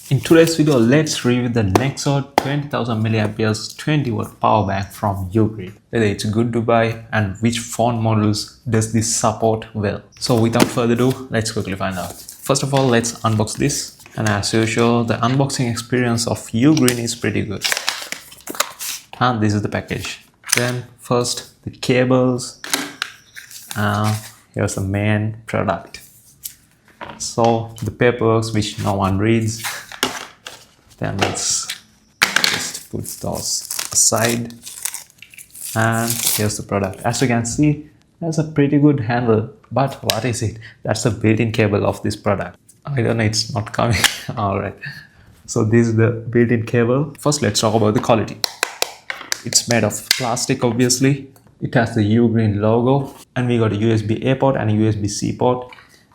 In today's video, let's review the Nexo 20,000 mAh 20-watt power bank from UGREEN. Whether it's good to buy and which phone models does this support well. So without further ado, let's quickly find out. First of all, let's unbox this. And as usual, the unboxing experience of UGREEN is pretty good. And this is the package. Then first the cables. Here's the main product. So the paperwork which no one reads. Then let's just put those aside. And here's the product. As you can see, there's a pretty good handle. But what is it? That's the built-in cable of this product. I don't know, it's not coming. Alright. So this is the built-in cable. First, let's talk about the quality. It's made of plastic, obviously. It has the UGREEN logo. And we got a USB-A port and a USB-C port.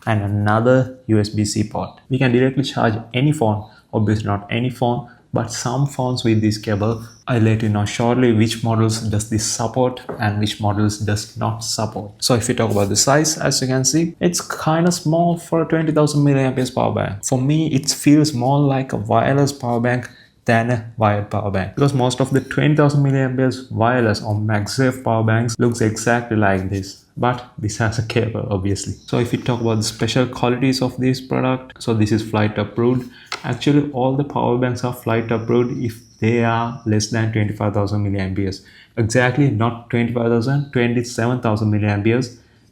And another USB-C port. We can directly charge any phone. Obviously not any phone, but some phones with this cable. I'll let you know shortly which models does this support and which models does not support. So if we talk about the size, as you can see, it's kind of small for a 20,000 mAh power bank. For me, it feels more like a wireless power bank than a wired power bank, because most of the 20,000 mAh wireless or MagSafe power banks looks exactly like this, but this has a cable, obviously. So if we talk about the special qualities of this product, so this is flight approved. Actually, all the power banks are flight approved if they are less than 25,000 mAh. Exactly, not 25,000, 27,000 mAh.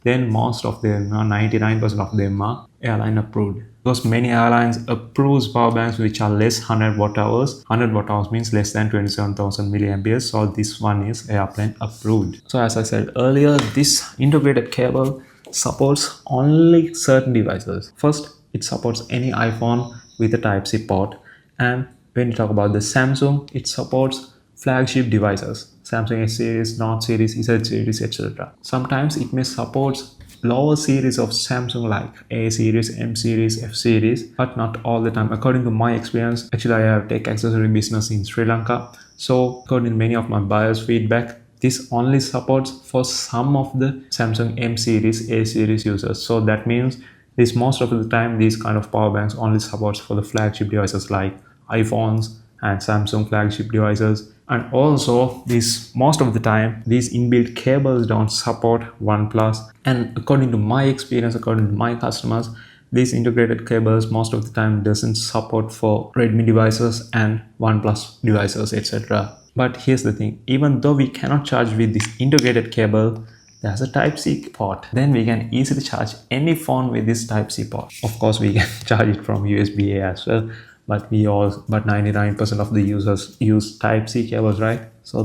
Then most of them, 99% of them are airline approved. Because many airlines approves power banks which are less 100 watt hours. 100 watt hours means less than 27,000 mAh. So this one is airplane approved. So as I said earlier, this integrated cable supports only certain devices. First, it supports any iPhone with a Type-C port. And when you talk about the Samsung, it supports flagship devices. Samsung S series, Note series, Z series, etc. Sometimes it may support lower series of Samsung like A series, M series, F series, but not all the time. According to my experience, actually I have tech accessory business in Sri Lanka. So according to many of my buyers' feedback, this only supports for some of the Samsung M series, A series users. So that means this most of the time these kind of power banks only supports for the flagship devices like iPhones and Samsung flagship devices. And also this most of the time these inbuilt cables don't support OnePlus. And according to my experience, according to my customers, these integrated cables most of the time doesn't support for Redmi devices and OnePlus devices, etc. But here's the thing, even though we cannot charge with this integrated cable, there's a Type-C port. Then we can easily charge any phone with this Type-C port. Of course, we can charge it from USB-A as well. But 99% of the users use Type-C cables, right? So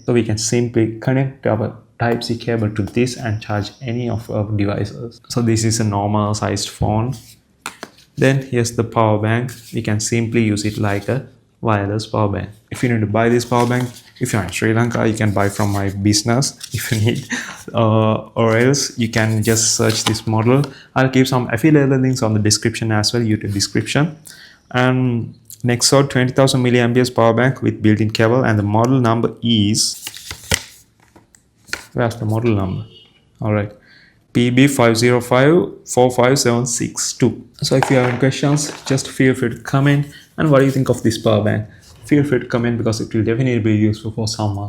we can simply connect our Type-C cable to this and charge any of our devices. So this is a normal sized phone. Then here's the power bank. We can simply use it like a wireless power bank. If you need to buy this power bank, if you're in Sri Lanka, you can buy from my business if you need, or else you can just search this model. I'll keep some affiliate links on the description as well, YouTube description. And Nexo 20,000 mAh power bank with built-in cable, and the model number is, where's the model number? All right, PB505 45762. So if you have any questions, just feel free to comment. And what do you think of this power bank? Feel free to comment, because it will definitely be useful for someone.